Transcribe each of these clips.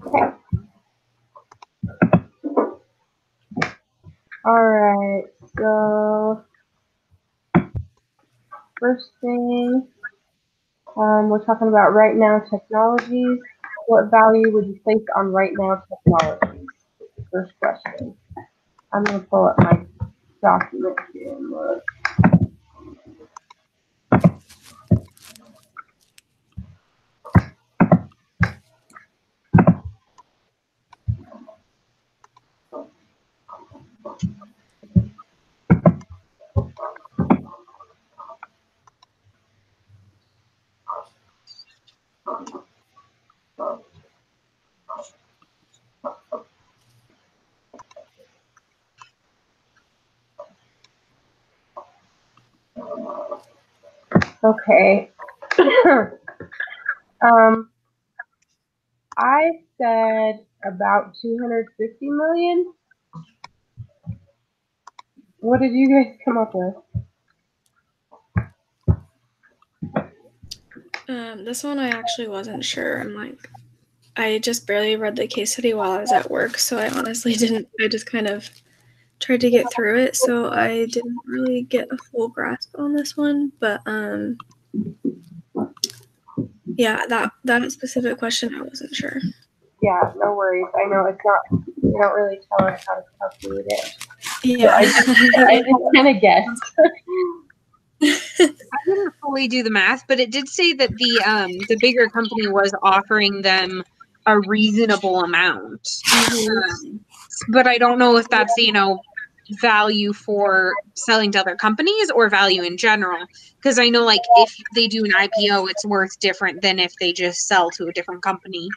Okay. All right. So first thing, we're talking about right now technologies. What value would you place on right now technologies? First question. I'm gonna pull up my document here and look. Okay. I said about 250 million. What did you guys come up with? This one I actually wasn't sure. I just barely read the case study while I was at work, so I honestly didn't. I just kind of tried to get through it, so I didn't really get a full grasp on this one. But yeah, that specific question I wasn't sure. Yeah, no worries. I know it's not. They don't really tell us how to calculate it. Yeah, so I just kind of guessed. I didn't fully do the math, but it did say that the bigger company was offering them a reasonable amount. Mm-hmm. But I don't know if that's, value for selling to other companies or value in general. Because I know, like, if they do an IPO, it's worth different than if they just sell to a different company.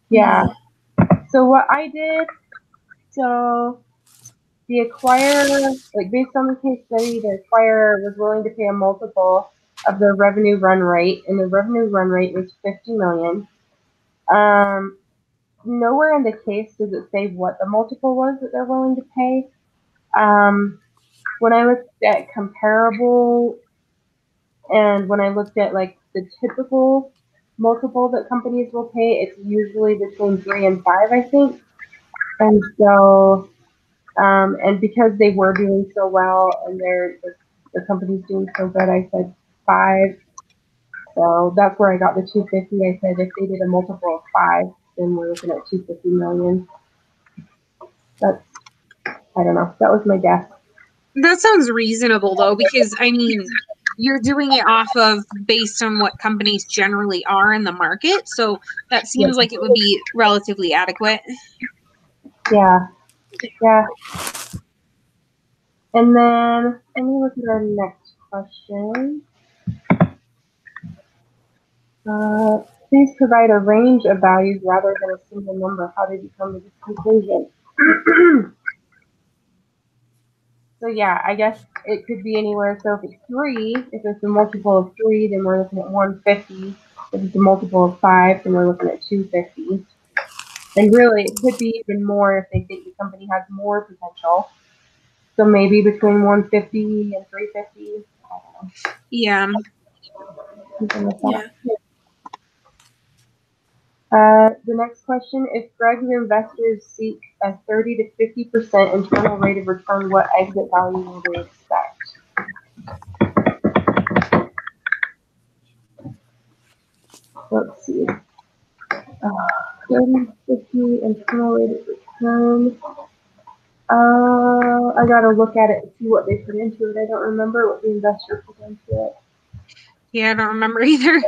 Yeah. So what I did, so the acquirer, like based on the case study, the acquirer was willing to pay a multiple of their revenue run rate, and the revenue run rate was 50 million. Nowhere in the case does it say what the multiple was that they're willing to pay. When I looked at comparable and when I looked at like the typical multiple that companies will pay, it's usually between 3 and 5, I think. And so, and because they were doing so well and the company's doing so good, I said 5. So that's where I got the 250. I said if they did a multiple of 5, then we're looking at 250 million. That's, I don't know. That was my guess. That sounds reasonable though, because I mean, you're doing it off of based on what companies generally are in the market. So that seems like it would be relatively adequate. Yeah. Yeah. And then let me look at our next question. Please provide a range of values rather than a single number. How did you come to this conclusion? So yeah, I guess it could be anywhere. So if it's 3, if it's a multiple of 3, then we're looking at 150. If it's a multiple of 5, then we're looking at 250. And really, it could be even more if they think the company has more potential. So maybe between 150 and 350. I don't know. Yeah. Yeah. The next question, if Greg's investors seek a 30 to 50% internal rate of return, what exit value will they expect? Let's see. 30 to 50 internal rate of return. I gotta look at it and see what they put into it. I don't remember what the investor put into it. Yeah, I don't remember either.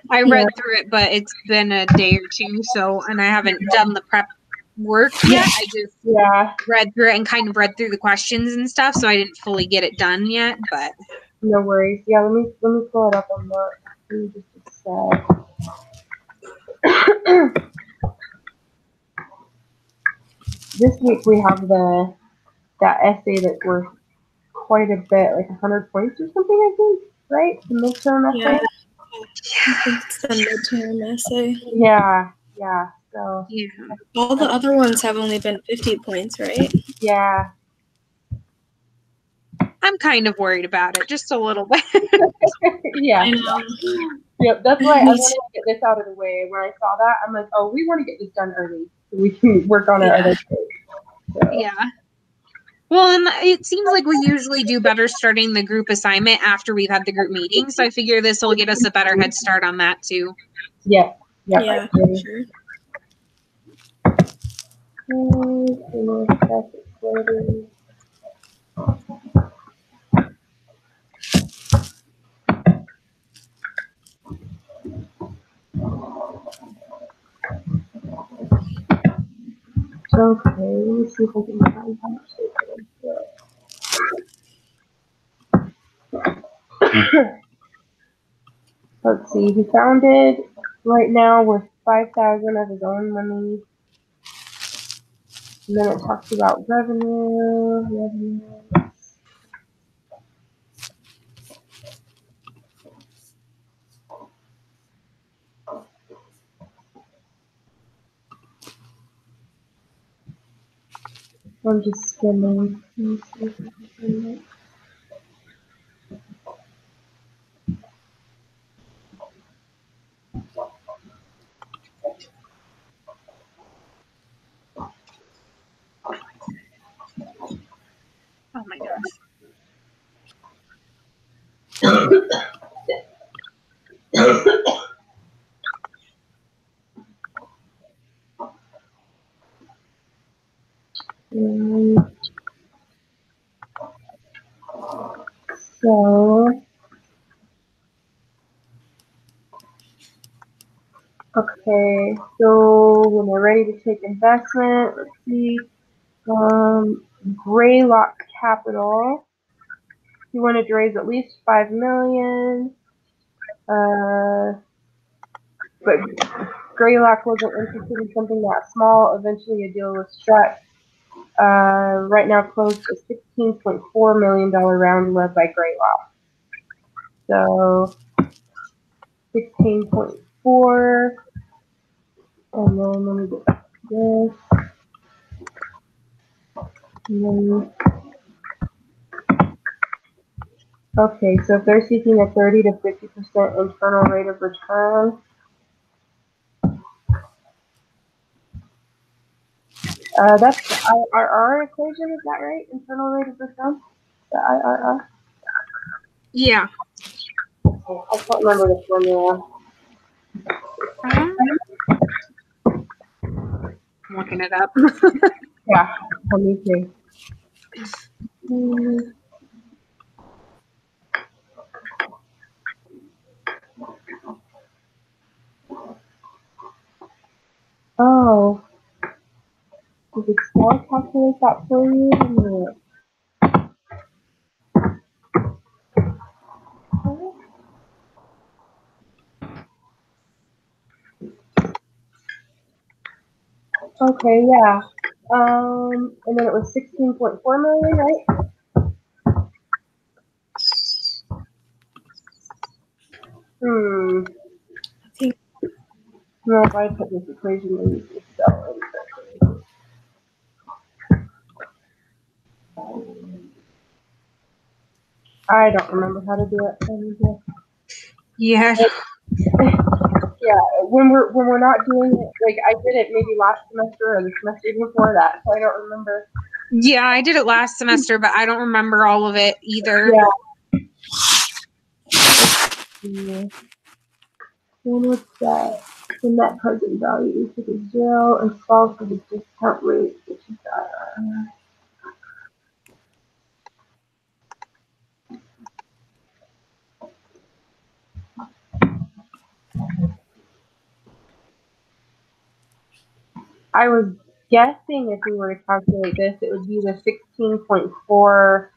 I read through it, but it's been a day or two, and I haven't done the prep work yet. I just read through it and kind of read through the questions and stuff, so I didn't fully get it done yet, but no worries. Yeah, let me pull it up and look. Just a sec. This week we have that essay that's worth quite a bit, like 100 points or something, I think, right? The midterm essay? Yeah. I think it's the midterm essay. Yeah. So all the other ones have only been 50 points, right? Yeah. I'm kind of worried about it, just a little bit. Yeah. I know. Yep, that's why I Me wanted to get this out of the way. When I saw that, I'm like, oh, we want to get this done early so we can work on our Yeah. other things. So, Yeah. Well, and it seems like we usually do better starting the group assignment after we've had the group meeting. So I figure this will get us a better head start on that too. yeah. Yep, Yeah, I agree. sure. Okay, let me see if I can find how much they put into it. Let's see, he founded right now with 5,000 of his own money. And then it talks about revenue. I'm just skimming. Let me see if I can find it. Oh my gosh. So, okay, so when they're ready to take investment, let's see. Greylock Capital. He wanted to raise at least 5 million. But Greylock wasn't interested in something that small. Eventually, a deal was struck. Right now, closed a $16.4 million round led by Greylock. So, 16.4. And then let me get back to this. And then, okay, so if they're seeking a 30 to 50% internal rate of return, that's the IRR equation, is that right? Internal rate of return? The IRR? Yeah. Okay, I can't remember the formula. I'm looking it up. Yeah, me too. Oh, does Excel calculate that for you? No. Okay, yeah. And then it was 16.4 million, right? I think No, if I put this equation in Excel. I don't remember how to do it. Yeah. Yeah, when we're not doing it, like I did it maybe last semester or the semester before that, so I don't remember. Yeah, I did it last semester, but I don't remember all of it either. Yeah. Then what's that? The net present value to the zero and solve for the discount rate, which is I was guessing if we were to calculate this, it would be the 16.4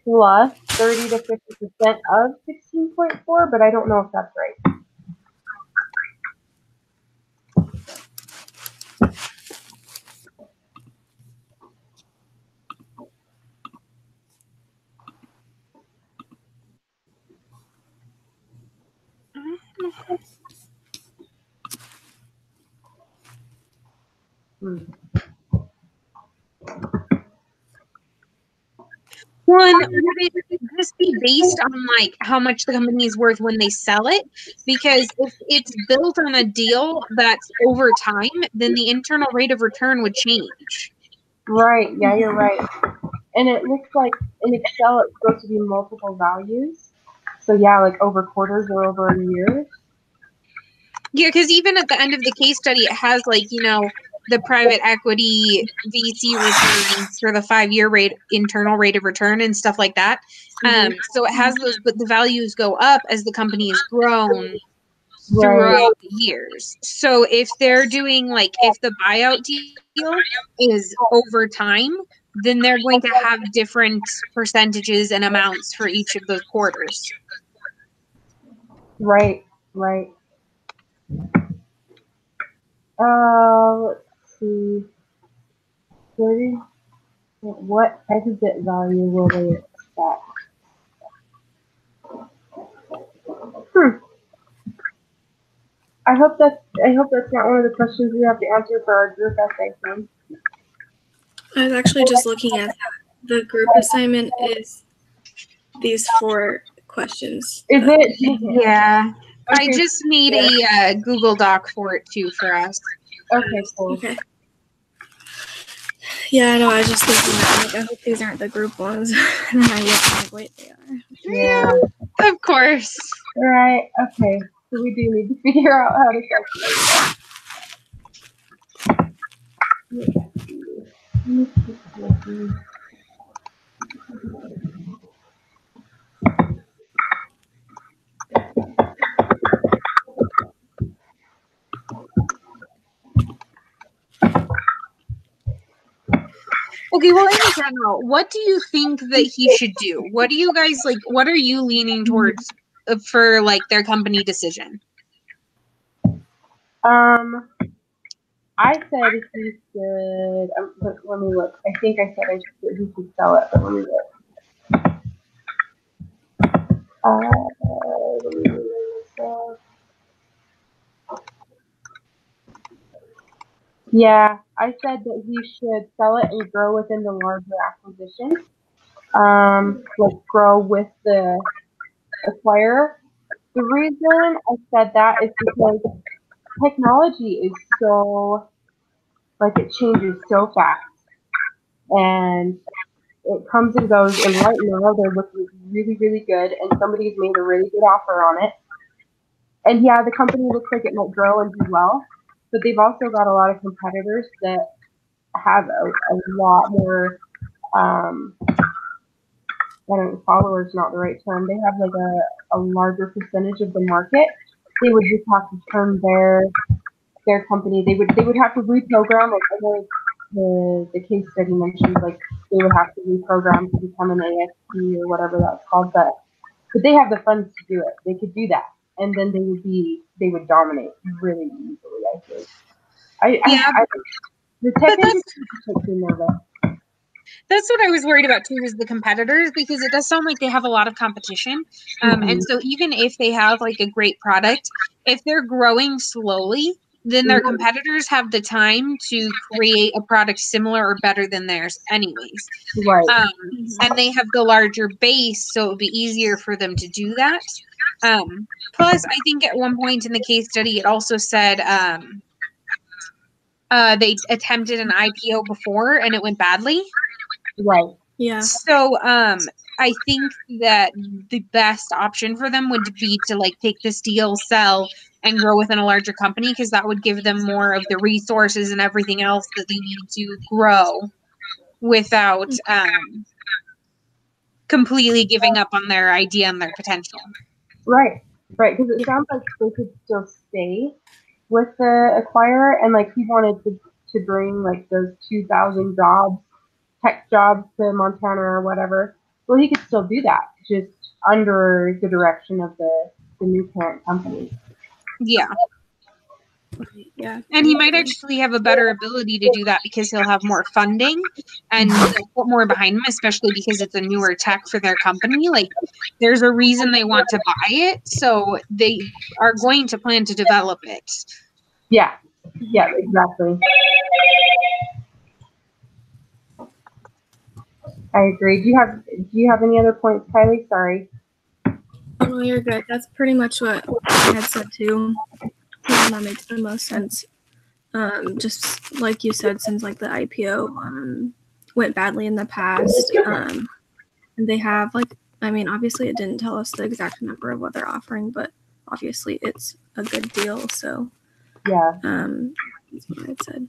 plus 30 to 50% of 16.4, but I don't know if that's right. Yeah, One, would it just be based on like how much the company is worth when they sell it? Because if it's built on a deal that's over time, then the internal rate of return would change. Right. Yeah, you're right. And it looks like in Excel it's supposed to be multiple values. So yeah, like over quarters or over years. Yeah, because even at the end of the case study, it has like, you know, the private equity VC returns for the 5-year internal rate of return and stuff like that. So it has those, but the values go up as the company has grown throughout the years. So if they're doing like, if the buyout deal is over time, then they're going to have different percentages and amounts for each of those quarters. Right. Let's see. What exit value will they expect? I hope that's not one of the questions we have to answer for our group essay thing. I was actually just looking at that. The group assignment is these 4 questions. Is it? Yeah. Okay. I just made a Google Doc for it too for us. Okay, cool. Okay. Yeah, I know. I was just thinking that, like, I hope these aren't the group ones. And then I look and I'm like, wait, they are. Yeah, of course. Right. Okay. So we do need to figure out how to calculate. Okay, well, in general, what do you think that he should do? What do you guys like? What are you leaning towards for like their company decision? I said he should. Let me look. I think I said he should sell it, but let me look. Let me look. Yeah, I said that he should sell it and grow within the larger acquisition. Like grow with the acquirer. The reason I said that is because technology is so, like, it changes so fast. And it comes and goes, and right now they're looking really, really good, and somebody's made a really good offer on it. And yeah, the company looks like it might grow and do well, but they've also got a lot of competitors that have a lot more, I don't know, followers, not the right term. They have like a larger percentage of the market. They would just have to turn their company. They would have to reprogram. Like I know the case study mentions, like they would have to reprogram to become an ASP or whatever that's called. But they have the funds to do it. They could do that, and then they would dominate really easily. I think. The tech industry makes me nervous. That's what I was worried about too, is the competitors, because it does sound like they have a lot of competition. And so even if they have like a great product, if they're growing slowly, then their competitors have the time to create a product similar or better than theirs anyways. Right. And they have the larger base, so it would be easier for them to do that. Plus, I think at one point in the case study, it also said they attempted an IPO before and it went badly. Right. Yeah. So I think that the best option for them would be to like take this deal, sell, and grow within a larger company, because that would give them more of the resources and everything else that they need to grow without completely giving up on their idea and their potential. Right. Because it sounds like they could still stay with the acquirer, and like he wanted to bring like those 2,000 jobs, tech jobs to Montana or whatever. Well, he could still do that, just under the direction of the new parent company. Yeah. Yeah. And he might actually have a better ability to do that because he'll have more funding and they'll put more behind him, especially because it's a newer tech for their company. Like, there's a reason they want to buy it, so they are going to plan to develop it. Yeah, exactly. I agree. Do you have any other points, Kylie? Sorry. Oh, no, you're good. That's pretty much what I had said too. Yeah, that makes the most sense. Just like you said, since like the IPO went badly in the past, and they have obviously it didn't tell us the exact number of what they're offering, but obviously it's a good deal. So yeah, that's what I said.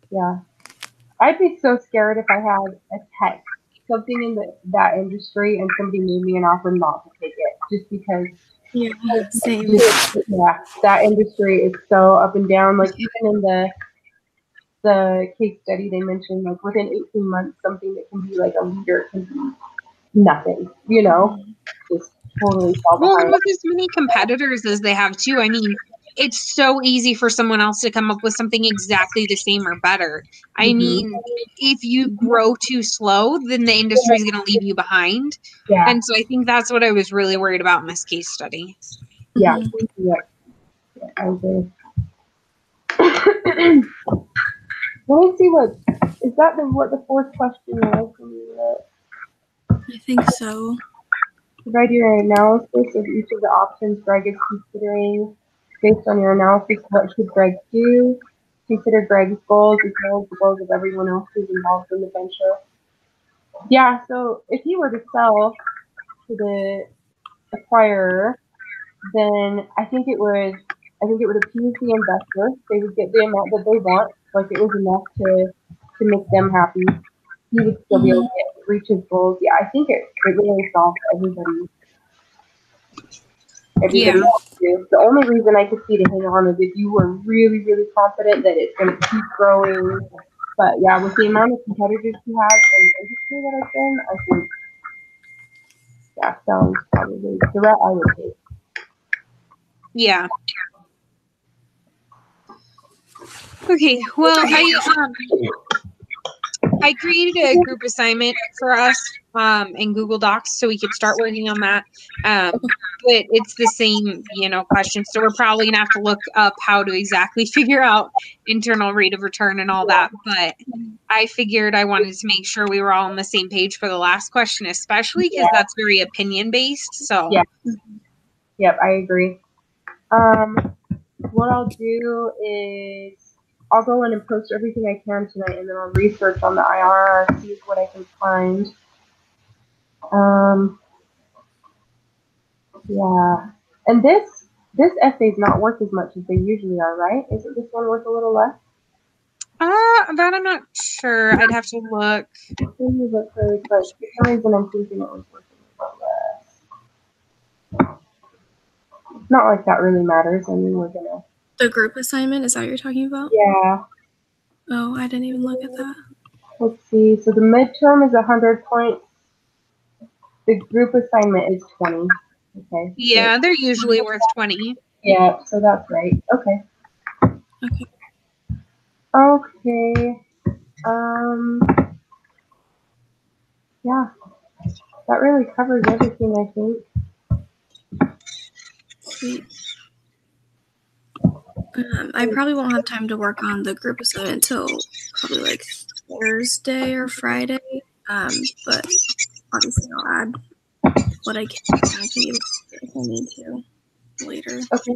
Yeah, I'd be so scared if I had a tech, something in that industry, and somebody made me an offer not to take it, just because. Yeah, same. Yeah, that industry is so up and down. Like even in the case study they mentioned, like within 18 months, something that can be like a leader can be nothing. Just totally fall Well, behind. with as many competitors as they have too, I mean, it's so easy for someone else to come up with something exactly the same or better. I mean, if you grow too slow, then the industry is going to leave you behind. Yeah, And so I think that's what I was really worried about in this case study. yeah, Mhm. yeah. I agree. Let me see what the fourth question was. I think so. Provide your analysis of each of the options Greg is considering. Based on your analysis, what should Greg do? Consider Greg's goals as well as the goals of everyone else who's involved in the venture. Yeah, so if he were to sell to the acquirer, then I think it would appease the investor. They would get the amount that they want, like it was enough to make them happy. He would still be able to reach his goals. Yeah, I think it really solves everybody. Yeah. The only reason I could see to hang on is if you were really, really confident that it's going to keep growing. But yeah, with the amount of competitors he has in the industry that I've been, I think sounds probably the route I would take. Yeah. Okay. Well, I created a group assignment for us in Google Docs so we could start working on that. But it's the same, questions. So we're probably going to have to look up how to exactly figure out internal rate of return and all that. But I figured I wanted to make sure we were all on the same page for the last question, especially because that's very opinion based. So Yep, I agree. What I'll do is I'll go in and post everything I can tonight, and then I'll research on the IRR, see what I can find. Yeah, and this essay is not worth as much as they usually are, right? Isn't this one worth a little less? that I'm not sure. I'd have to look. Let me look really quick. For some reason, I'm thinking it was worth a little less. It's not like that really matters. I mean, we're gonna. The group assignment, is that what you're talking about? Yeah. Oh, I didn't even look at that. Let's see. So the midterm is 100 points. The group assignment is 20. Okay. Yeah, they're usually worth 20. Yeah, so that's right. Okay. Okay. Yeah. That really covers everything, I think. Sweet. I probably won't have time to work on the group assignment until probably like Thursday or Friday. But obviously I'll add what I can even if I need to later. Okay.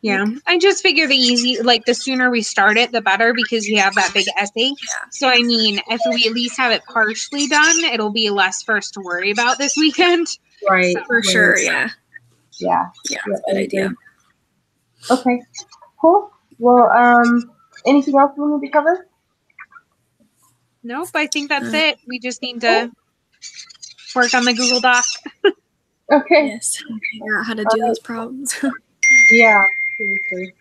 Yeah, I just figure the sooner we start it, the better, because you have that big essay. Yeah. So, I mean, if we at least have it partially done, it'll be less for us to worry about this weekend. Right. So, For sure, yeah. Yeah. Yeah, that's a good idea. Okay. Cool. Well, anything else we need to cover? Nope, I think that's it. We just need to work on the Google Doc. Okay. Yes, figure out how to do those problems. Yeah, seriously.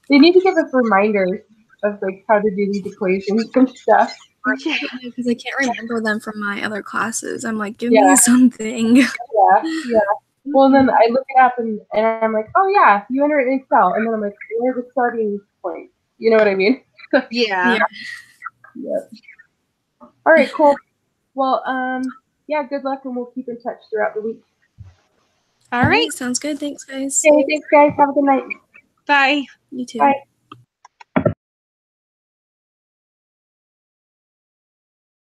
They need to give us reminders of like how to do these equations and stuff. Yeah, because I can't remember them from my other classes. I'm like, give me something. Yeah. Well, then I look it up and I'm like, oh yeah, you enter it in Excel, and then I'm like, where's the starting point? You know what I mean? Yeah. Yep. All right, cool. Well, yeah, good luck, and we'll keep in touch throughout the week. All right. Sounds good. Thanks, guys. Okay, thanks, guys. Have a good night. Bye. You too. Bye.